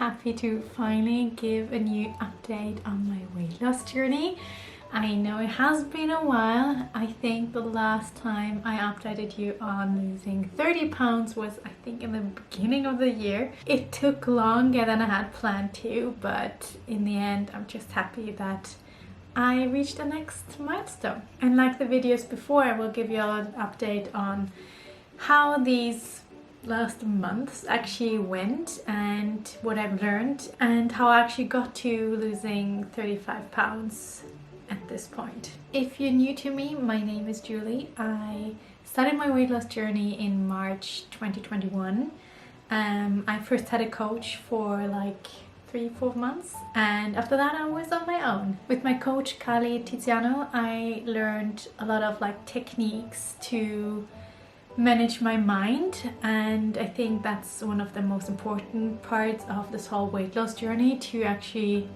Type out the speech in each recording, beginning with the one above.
happy to finally give a new update on my weight loss journey. I know it has been a while. I think the last time I updated you on losing 30 pounds was I think in the beginning of the year. It took longer than I had planned to, but in the end I'm just happy that I reached the next milestone. And like the videos before, I will give you an update on how these last months actually went and what I've learned and how I actually got to losing 35 pounds at this point. If you're new to me, my name is Julie. I started my weight loss journey in March 2021. I first had a coach for like 3-4 months, and after that I was on my own. With my coach Kali Tiziano, I learned a lot of like techniques to manage my mind, and I think that's one of the most important parts of this whole weight loss journey, to actually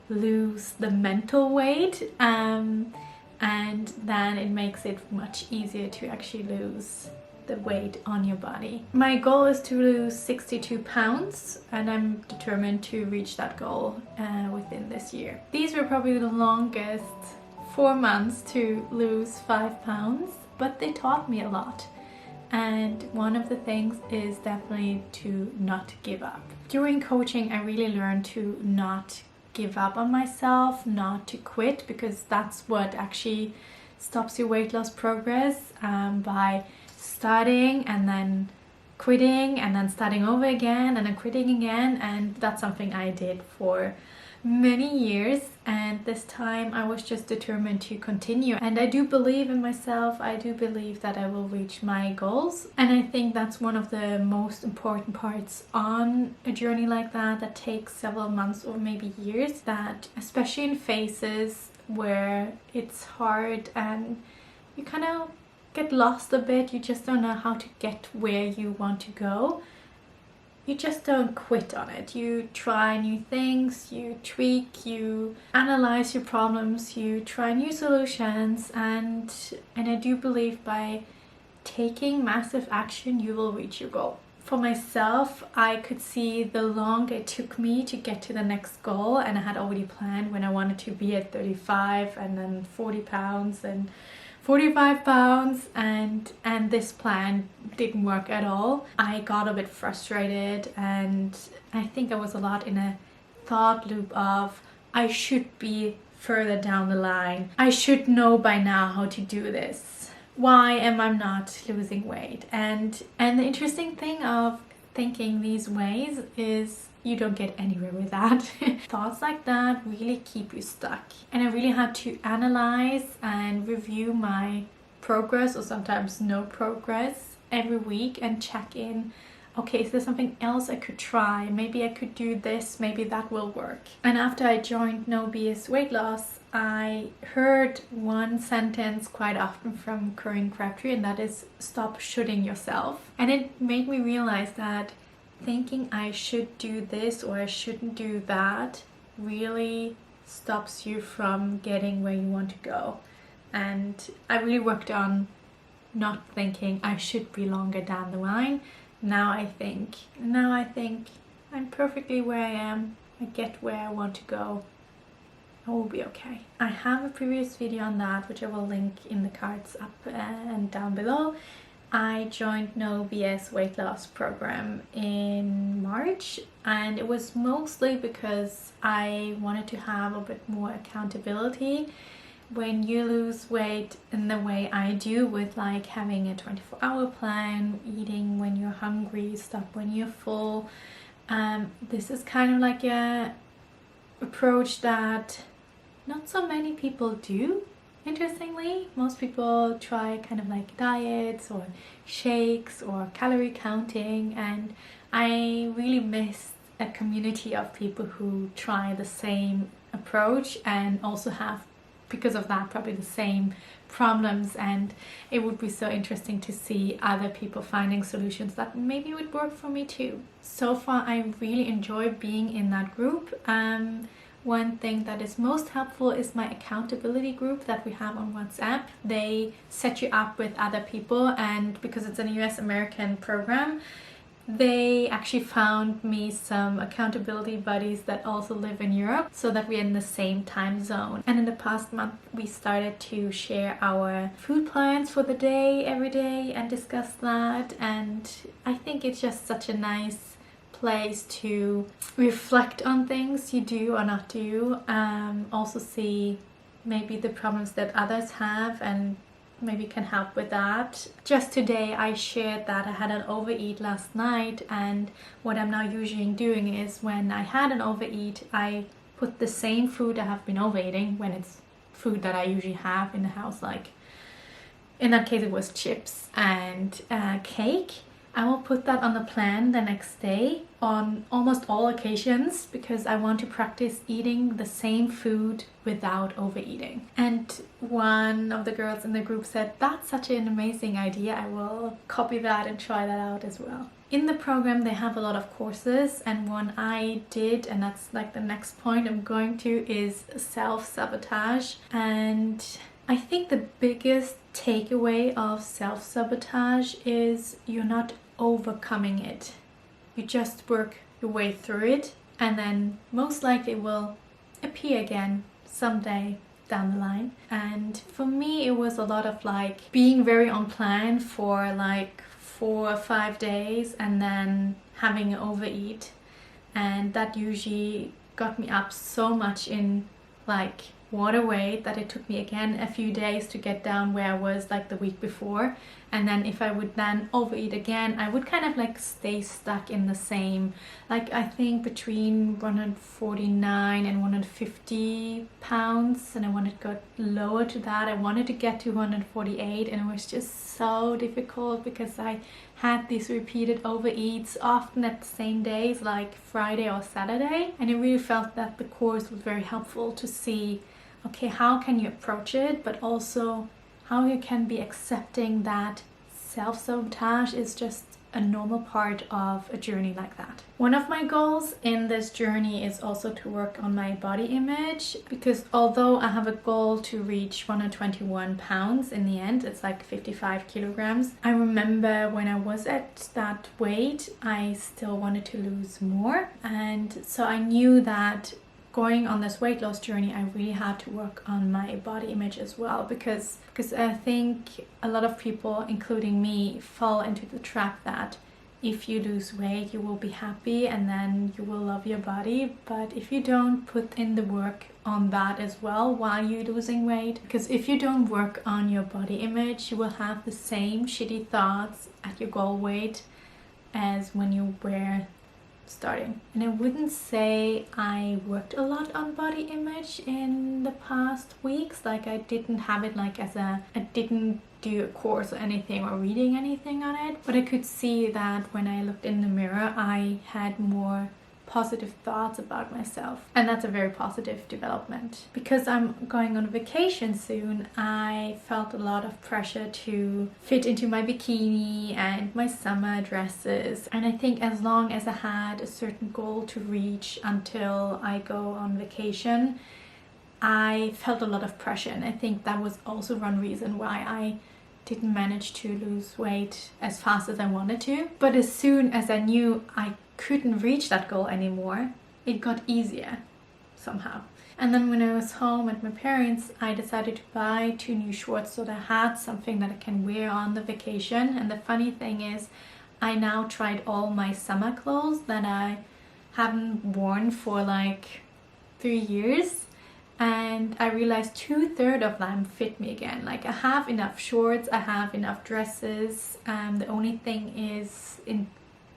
lose the mental weight, and then it makes it much easier to actually lose the weight on your body. My goal is to lose 62 pounds and I'm determined to reach that goal within this year. These were probably the longest 4 months to lose 5 pounds, but they taught me a lot. And one of the things is definitely to not give up. During coaching, I really learned to not give up on myself, not to quit, because that's what actually stops your weight loss progress, by starting and then quitting and then starting over again and then quitting again. And that's something I did for many years, and this time I was just determined to continue. And I do believe in myself. I do believe that I will reach my goals, and I think that's one of the most important parts on a journey like that that takes several months or maybe years, that especially in phases where it's hard and you kind of get lost a bit, you just don't know how to get where you want to go, you just don't quit on it. You try new things, you tweak, you analyze your problems, you try new solutions, and I do believe by taking massive action you will reach your goal. For myself, I could see the longer it took me to get to the next goal, and I had already planned when I wanted to be at 35 and then 40 pounds and 45 pounds, and this plan didn't work at all. I got a bit frustrated, and I think I was a lot in a thought loop of I should be further down the line. I should know by now how to do this. Why am I not losing weight? And the interesting thing of thinking these ways is you don't get anywhere with that. Thoughts like that really keep you stuck. And I really had to analyze and review my progress, or sometimes no progress, every week and check in. Okay, is there something else I could try? Maybe I could do this, maybe that will work. And after I joined No BS Weight Loss, I heard one sentence quite often from Corinne Crabtree, and that is stop shoulding yourself. And it made me realize that thinking I should do this or I shouldn't do that really stops you from getting where you want to go. And I really worked on not thinking I should be longer down the line. Now I think I'm perfectly where I am. I get where I want to go. I will be okay. I have a previous video on that, which I will link in the cards up and down below. I joined No BS Weight Loss program in March, and it was mostly because I wanted to have a bit more accountability. When you lose weight in the way I do, with like having a 24-hour plan, eating when you're hungry, stop when you're full, this is kind of like a approach that not so many people do. Interestingly, most people try kind of like diets or shakes or calorie counting, and I really miss a community of people who try the same approach and also have, because of that, probably the same problems. And it would be so interesting to see other people finding solutions that maybe would work for me too. So far, I really enjoy being in that group. One thing that is most helpful is my accountability group that we have on WhatsApp. They set you up with other people, and because it's a US American program, they actually found me some accountability buddies that also live in Europe so that we're in the same time zone. And in the past month, we started to share our food plans for the day every day and discuss that. And I think it's just such a nice place to reflect on things you do or not do. Also see maybe the problems that others have and maybe can help with that. Just today I shared that I had an overeat last night, and what I'm now usually doing is when I had an overeat, I put the same food I have been overeating, when it's food that I usually have in the house, like in that case it was chips and cake. I will put that on the plan the next day on almost all occasions because I want to practice eating the same food without overeating. And one of the girls in the group said, that's such an amazing idea. I will copy that and try that out as well. In the program they have a lot of courses, and one I did, and that's like the next point I'm going to, is self-sabotage. And I think the biggest takeaway of self-sabotage is you're not overcoming it. You just work your way through it, and then most likely it will appear again someday down the line. And for me it was a lot of like being very on plan for like 4 or 5 days and then having an overeat, and that usually got me up so much in like water weight that it took me again a few days to get down where I was like the week before. And then if I would then overeat again, I would kind of like stay stuck in the same, like I think between 149 and 150 pounds, and I wanted to go lower to that. I wanted to get to 148, and it was just so difficult because I had these repeated overeats often at the same days, like Friday or Saturday. And I really felt that the course was very helpful to see, okay, how can you approach it, but also how you can be accepting that self-sabotage is just a normal part of a journey like that. One of my goals in this journey is also to work on my body image, because although I have a goal to reach 121 pounds in the end, it's like 55 kilograms. I remember when I was at that weight, I still wanted to lose more. And so I knew that going on this weight loss journey, I really had to work on my body image as well, because I think a lot of people, including me, fall into the trap that if you lose weight, you will be happy and then you will love your body. But if you don't put in the work on that as well while you're losing weight, because if you don't work on your body image, you will have the same shitty thoughts at your goal weight as when you were starting. And I wouldn't say I worked a lot on body image in the past weeks. Like I didn't have it like I didn't do a course or anything or reading anything on it, but I could see that when I looked in the mirror I had more positive thoughts about myself, and that's a very positive development. Because I'm going on vacation soon, I felt a lot of pressure to fit into my bikini and my summer dresses, and I think as long as I had a certain goal to reach until I go on vacation, I felt a lot of pressure. And I think that was also one reason why I didn't manage to lose weight as fast as I wanted to. But as soon as I knew I couldn't reach that goal anymore, it got easier somehow. And then when I was home at my parents', I decided to buy 2 new shorts so that I had something that I can wear on the vacation. And the funny thing is, I now tried all my summer clothes that I haven't worn for like 3 years, and I realized 2/3 of them fit me again. Like I have enough shorts, I have enough dresses, the only thing is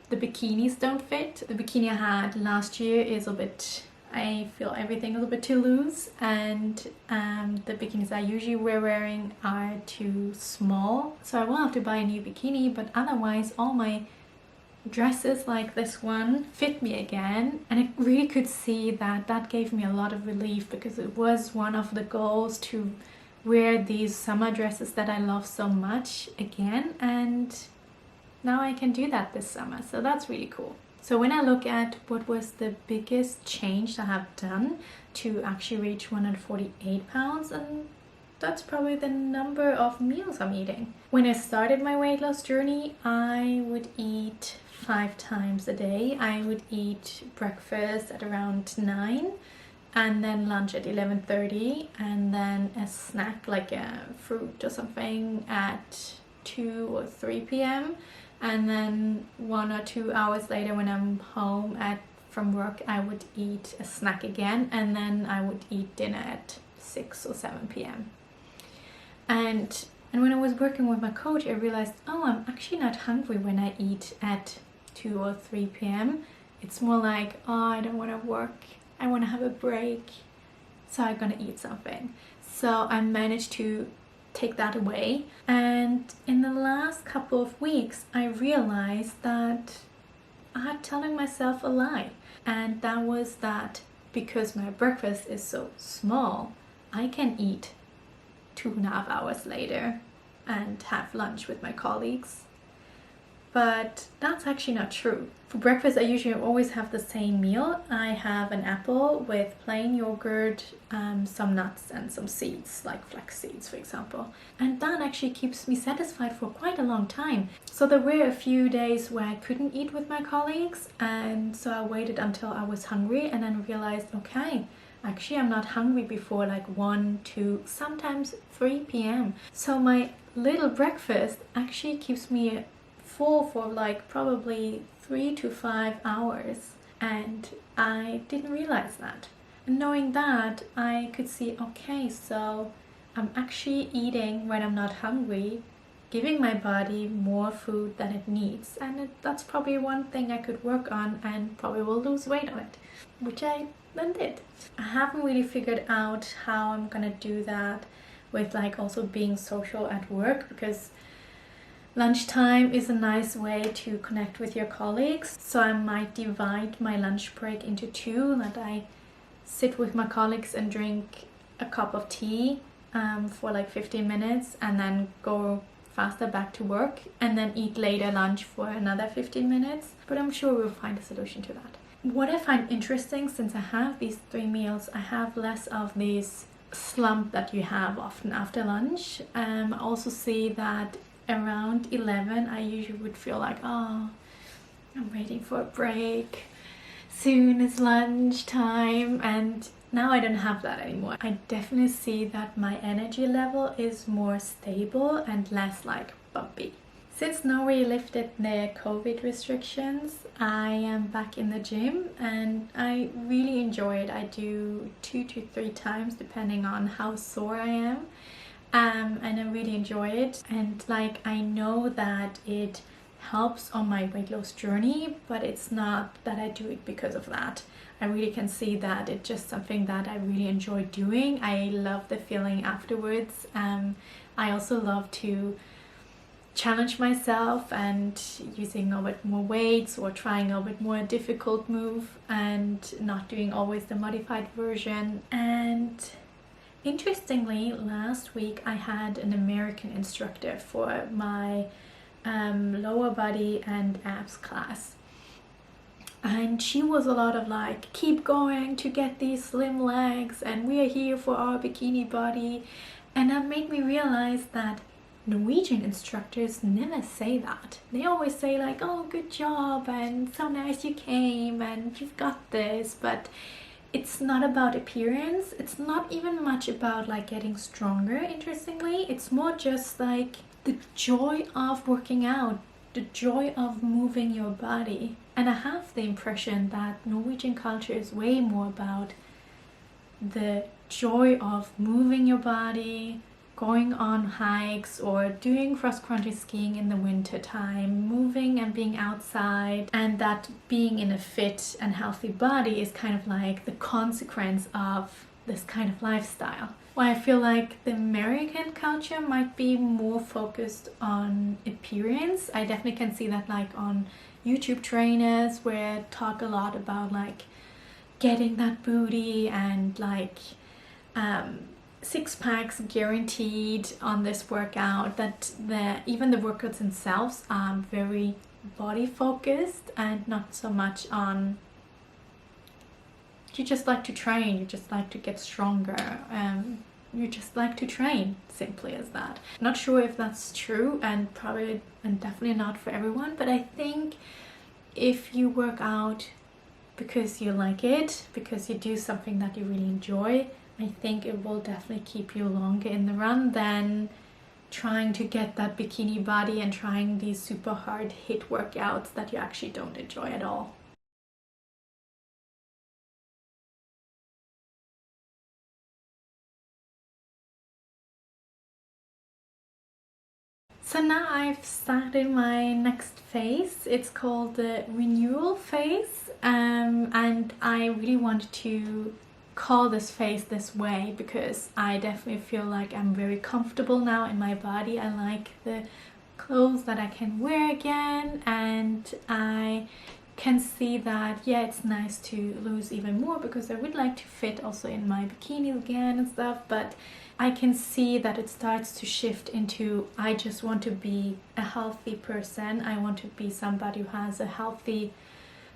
the bikinis don't fit. The bikini I had last year is a bit, I feel everything is a bit too loose, and the bikinis I usually wearing are too small. So I will have to buy a new bikini, but otherwise all my dresses like this one fit me again. And I really could see that that gave me a lot of relief, because it was one of the goals to wear these summer dresses that I love so much again, and now I can do that this summer, so that's really cool. So when I look at what was the biggest change I have done to actually reach 148 pounds in that's probably the number of meals I'm eating. When I started my weight loss journey, I would eat 5 times a day. I would eat breakfast at around 9, and then lunch at 11:30, and then a snack like a fruit or something at 2 or 3 p.m. And then 1 or 2 hours later, when I'm home from work, I would eat a snack again, and then I would eat dinner at 6 or 7 p.m. And when I was working with my coach, I realized, oh, I'm actually not hungry when I eat at 2 or 3 p.m. It's more like, oh, I don't want to work, I want to have a break, so I'm gonna eat something. So I managed to take that away, and in the last couple of weeks I realized that I had telling myself a lie, and that was that because my breakfast is so small, I can eat 2.5 hours later and have lunch with my colleagues. But that's actually not true. For breakfast, I usually always have the same meal. I have an apple with plain yogurt, some nuts and some seeds, like flax seeds, for example. And that actually keeps me satisfied for quite a long time. So there were a few days where I couldn't eat with my colleagues, and so I waited until I was hungry and then realized, okay, actually I'm not hungry before like 1, 2, sometimes 3 p.m. So my little breakfast actually keeps me full for like probably 3 to 5 hours, and I didn't realize that. And knowing that, I could see, okay, so I'm actually eating when I'm not hungry, giving my body more food than it needs, and that's probably one thing I could work on and probably will lose weight on it, which I then did. I haven't really figured out how I'm gonna do that with like also being social at work, because lunchtime is a nice way to connect with your colleagues. So I might divide my lunch break into 2, that I sit with my colleagues and drink a cup of tea for like 15 minutes and then go faster back to work, and then eat later lunch for another 15 minutes. But I'm sure we'll find a solution to that. What I find interesting, since I have these 3 meals, I have less of this slump that you have often after lunch. I also see that around 11 I usually would feel like, oh, I'm waiting for a break, soon is lunch time, and now I don't have that anymore. I definitely see that my energy level is more stable and less like bumpy. Since Norway lifted their COVID restrictions, I am back in the gym and I really enjoy it. I do 2 to 3 times depending on how sore I am. And I really enjoy it, and like I know that it helps on my weight loss journey, but it's not that I do it because of that. I really can see that it's just something that I really enjoy doing. I love the feeling afterwards. I also love to challenge myself and using a bit more weights or trying a bit more difficult move and not doing always the modified version. And interestingly, last week I had an American instructor for my lower body and abs class, and she was a lot of like, keep going to get these slim legs, and we are here for our bikini body. And that made me realize that Norwegian instructors never say that. They always say like, oh, good job, and so nice you came, and you've got this. But it's not about appearance. It's not even much about like getting stronger, interestingly. It's more just like the joy of working out, the joy of moving your body. And I have the impression that Norwegian culture is way more about the joy of moving your body, going on hikes or doing cross-country skiing in the winter time, moving and being outside, and that being in a fit and healthy body is kind of like the consequence of this kind of lifestyle. Well, I feel like the American culture might be more focused on appearance. I definitely can see that like on YouTube trainers, where talk a lot about like getting that booty and like 6 packs guaranteed on this workout, that even the workouts themselves are very body focused and not so much on, you just like to train, you just like to get stronger, you just like to train, simply as that. Not sure if that's true, and probably and definitely not for everyone, but I think if you work out because you like it, because you do something that you really enjoy, I think it will definitely keep you longer in the run than trying to get that bikini body and trying these super hard HIIT workouts that you actually don't enjoy at all. So now I've started my next phase. It's called the Renewal Phase, and I really want to call this phase this way because I definitely feel like I'm very comfortable now in my body. I like the clothes that I can wear again, and I can see that, yeah, it's nice to lose even more because I would like to fit also in my bikini again and stuff, but I can see that it starts to shift into I just want to be a healthy person. I want to be somebody who has a healthy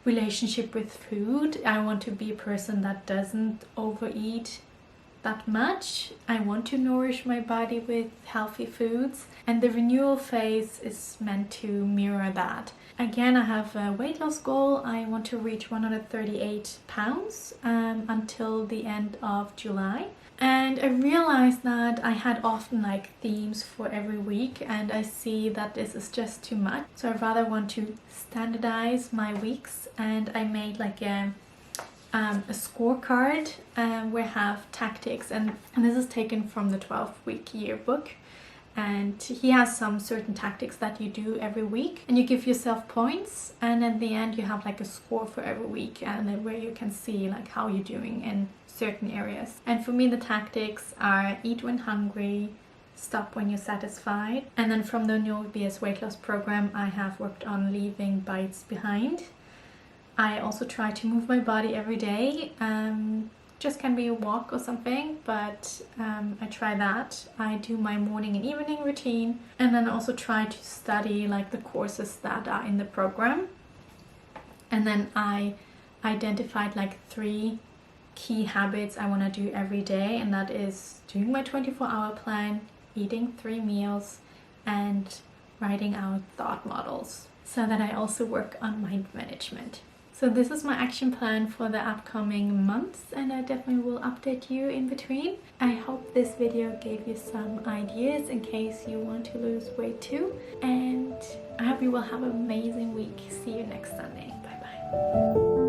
relationship with food. I want to be a person that doesn't overeat that much. I want to nourish my body with healthy foods, and the renewal phase is meant to mirror that. Again, I have a weight loss goal. I want to reach 138 pounds until the end of July. And I realized that I had often like themes for every week, and I see that this is just too much. So I rather want to standardize my weeks, and I made like a scorecard where I have tactics, and this is taken from the 12-week yearbook. And he has some certain tactics that you do every week, and you give yourself points, and at the end you have like a score for every week, and then where you can see like how you're doing in certain areas. And for me, the tactics are eat when hungry, stop when you're satisfied, and then from the Norway weight loss program I have worked on leaving bites behind. I also try to move my body every day. Just can be a walk or something, but I try that. I do my morning and evening routine, and then also try to study like the courses that are in the program. And then I identified like 3 key habits I want to do every day, and that is doing my 24-hour plan, eating 3 meals, and writing out thought models, so that I also work on mind management. So this is my action plan for the upcoming months, and I definitely will update you in between. I hope this video gave you some ideas in case you want to lose weight too, and I hope you will have an amazing week. See you next Sunday. Bye bye.